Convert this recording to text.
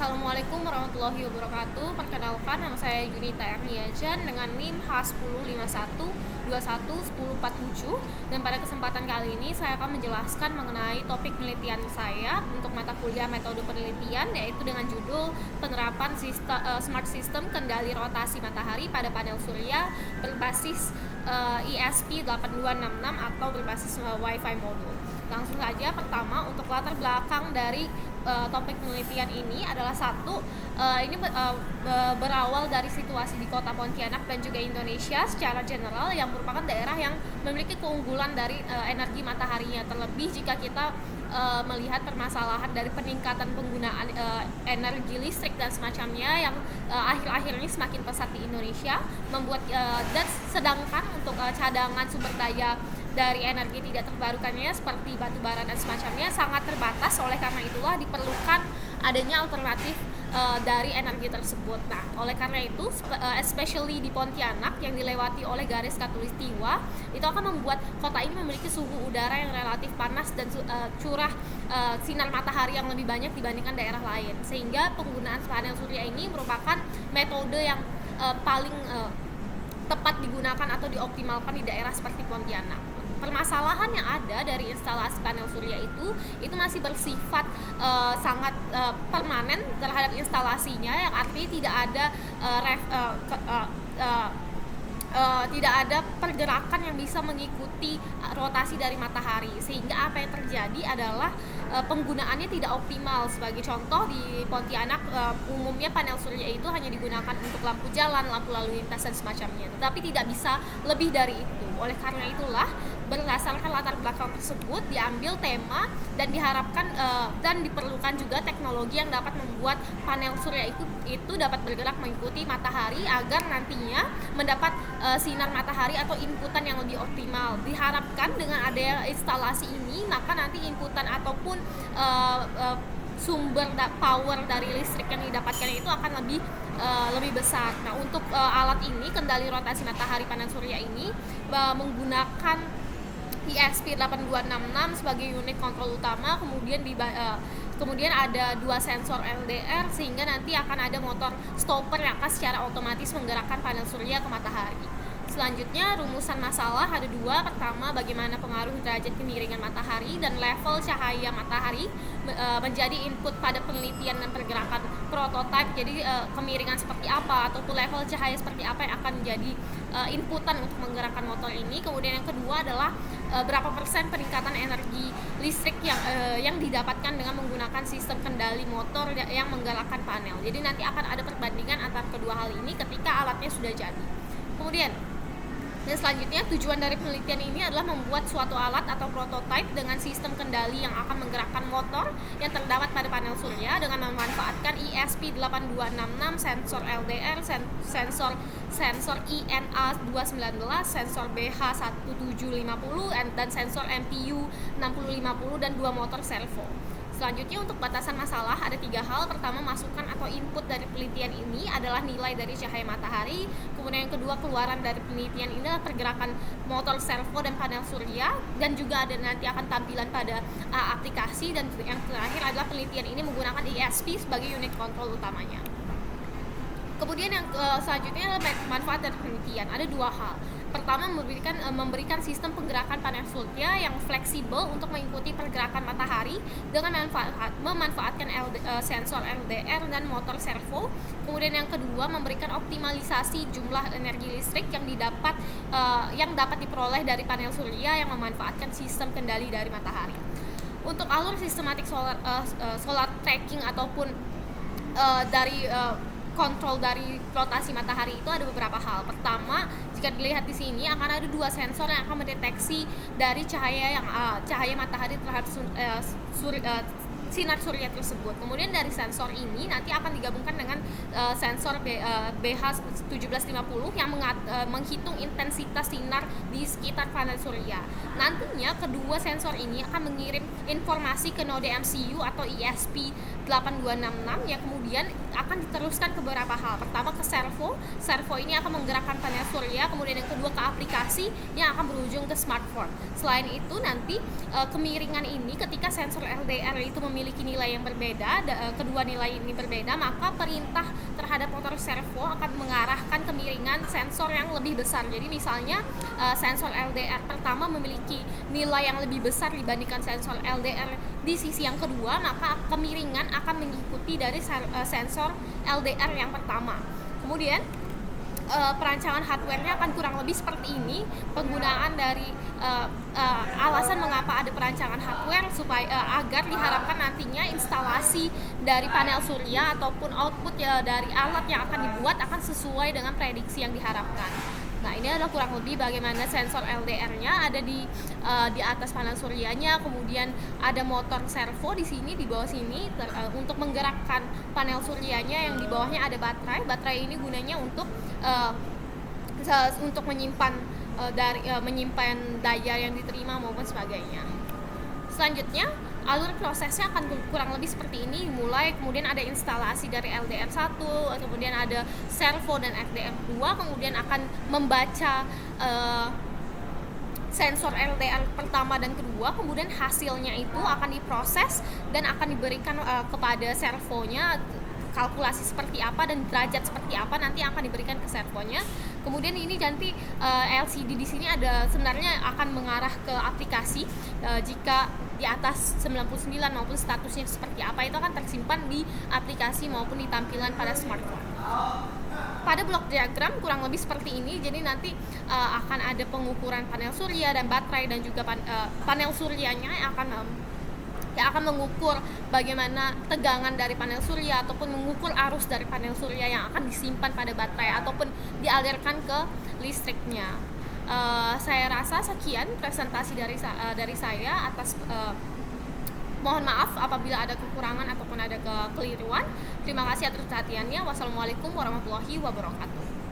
Assalamualaikum warahmatullahi wabarakatuh. Perkenalkan, nama saya Junita Erniajan dengan NIM H1051211047. Dan pada kesempatan kali ini saya akan menjelaskan mengenai topik penelitian saya untuk mata kuliah metode penelitian, yaitu dengan judul penerapan smart system kendali rotasi matahari pada panel surya berbasis ESP8266 atau berbasis Wi-Fi modul. Langsung saja, pertama untuk latar belakang dari topik penelitian ini adalah ini berawal dari situasi di kota Pontianak dan juga Indonesia secara general, yang merupakan daerah yang memiliki keunggulan dari energi mataharinya, terlebih jika kita melihat permasalahan dari peningkatan penggunaan energi listrik dan semacamnya yang akhir-akhir ini semakin pesat di Indonesia, membuat dan sedangkan untuk cadangan sumber daya dari energi tidak terbarukannya seperti batu bara dan semacamnya sangat terbatas. Oleh karena itulah diperlukan adanya alternatif dari energi tersebut. Nah, oleh karena itu especially di Pontianak yang dilewati oleh garis khatulistiwa, itu akan membuat kota ini memiliki suhu udara yang relatif panas dan curah sinar matahari yang lebih banyak dibandingkan daerah lain, sehingga penggunaan panel surya ini merupakan metode yang paling tepat digunakan atau dioptimalkan di daerah seperti Pontianak. Permasalahan yang ada dari instalasi panel surya itu masih bersifat sangat permanen terhadap instalasinya, yang artinya tidak ada pergerakan yang bisa mengikuti rotasi dari matahari, sehingga apa yang terjadi adalah penggunaannya tidak optimal. Sebagai contoh, di Pontianak umumnya panel surya itu hanya digunakan untuk lampu jalan, lampu lalu lintas dan semacamnya, tetapi tidak bisa lebih dari itu. Oleh karena itulah, berdasarkan latar belakang tersebut diambil tema dan diharapkan dan diperlukan juga teknologi yang dapat membuat panel surya itu dapat bergerak mengikuti matahari agar nantinya mendapat sinar matahari atau inputan yang lebih optimal. Diharapkan dengan adanya instalasi ini, maka nanti inputan ataupun sumber power dari listrik yang didapatkan itu akan lebih besar. Nah, untuk alat ini, kendali rotasi matahari panel surya ini menggunakan ESP8266 sebagai unit kontrol utama, kemudian ada 2 sensor LDR, sehingga nanti akan ada motor stopper yang akan secara otomatis menggerakkan panel surya ke matahari. Selanjutnya, rumusan masalah ada 2. Pertama, bagaimana pengaruh derajat kemiringan matahari dan level cahaya matahari menjadi input pada penelitian dan pergerakan prototipe. Jadi kemiringan seperti apa ataupun level cahaya seperti apa yang akan menjadi inputan untuk menggerakkan motor ini. Kemudian yang kedua adalah berapa persen peningkatan energi listrik yang didapatkan dengan menggunakan sistem kendali motor yang menggerakkan panel. Jadi nanti akan ada perbandingan antara kedua hal ini ketika alatnya sudah jadi. Kemudian selanjutnya, tujuan dari penelitian ini adalah membuat suatu alat atau prototipe dengan sistem kendali yang akan menggerakkan motor yang terdapat pada panel surya dengan memanfaatkan ESP8266, sensor LDR, sensor INA219, sensor BH1750, dan sensor MPU 6050 dan 2 motor servo. Selanjutnya, untuk batasan masalah ada 3 hal. Pertama, masukan atau input dari penelitian ini adalah nilai dari cahaya matahari. Kemudian yang kedua, keluaran dari penelitian ini adalah pergerakan motor servo dan panel surya, dan juga ada nanti akan tampilan pada aplikasi. Dan yang terakhir adalah penelitian ini menggunakan ESP sebagai unit kontrol utamanya. Kemudian yang selanjutnya adalah manfaat dari penelitian. Ada 2 hal. Pertama, memberikan sistem penggerakan panel surya yang fleksibel untuk mengikuti pergerakan matahari dengan memanfaatkan sensor LDR dan motor servo. Kemudian yang kedua, memberikan optimalisasi jumlah energi listrik yang dapat diperoleh dari panel surya yang memanfaatkan sistem kendali dari matahari. Untuk alur sistematik solar tracking ataupun dari kontrol dari rotasi matahari itu ada beberapa hal. Pertama, jika dilihat di sini akan ada 2 sensor yang akan mendeteksi dari cahaya matahari terhadap sinar surya tersebut. Kemudian dari sensor ini nanti akan digabungkan dengan sensor BH1750 yang menghitung intensitas sinar di sekitar panel surya. Nantinya kedua sensor ini akan mengirim informasi ke node MCU atau ESP8266 yang kemudian akan diteruskan ke beberapa hal. Pertama, ke servo ini akan menggerakkan panel surya. Kemudian yang kedua, ke aplikasi yang akan berujung ke smartphone. Selain itu, nanti kemiringan ini ketika sensor LDR itu memiliki memiliki nilai yang berbeda, kedua nilai ini berbeda, maka perintah terhadap motor servo akan mengarahkan kemiringan sensor yang lebih besar. Jadi misalnya sensor LDR pertama memiliki nilai yang lebih besar dibandingkan sensor LDR di sisi yang kedua, maka kemiringan akan mengikuti dari sensor LDR yang pertama. Kemudian perancangan hardware-nya akan kurang lebih seperti ini. Penggunaan dari alasan mengapa ada perancangan hardware supaya agar diharapkan nantinya instalasi dari panel surya ataupun output dari alat yang akan dibuat akan sesuai dengan prediksi yang diharapkan. Nah, ini adalah kurang lebih bagaimana sensor LDR-nya ada di atas panel suryanya, kemudian ada motor servo di sini, di bawah sini untuk menggerakkan panel suryanya, yang di bawahnya ada baterai. Baterai ini gunanya untuk menyimpan menyimpan daya yang diterima maupun sebagainya. Selanjutnya, alur prosesnya akan kurang lebih seperti ini. Kemudian ada instalasi dari LDR1, kemudian ada servo dan LDR2, kemudian akan membaca sensor LDR pertama dan kedua, kemudian hasilnya itu akan diproses dan akan diberikan kepada servonya, kalkulasi seperti apa dan derajat seperti apa nanti akan diberikan ke servonya. Kemudian ini nanti LCD di sini ada sebenarnya akan mengarah ke aplikasi, jika di atas 99 maupun statusnya seperti apa itu akan tersimpan di aplikasi maupun di tampilan pada smartphone. Pada blok diagram kurang lebih seperti ini. Jadi nanti akan ada pengukuran panel surya dan baterai, dan juga panel suryanya yang akan mengukur bagaimana tegangan dari panel surya ataupun mengukur arus dari panel surya yang akan disimpan pada baterai ataupun dialirkan ke listriknya. Saya rasa sekian presentasi dari saya atas mohon maaf apabila ada kekurangan ataupun ada kekeliruan. Terima kasih atas perhatiannya. Wassalamualaikum warahmatullahi wabarakatuh.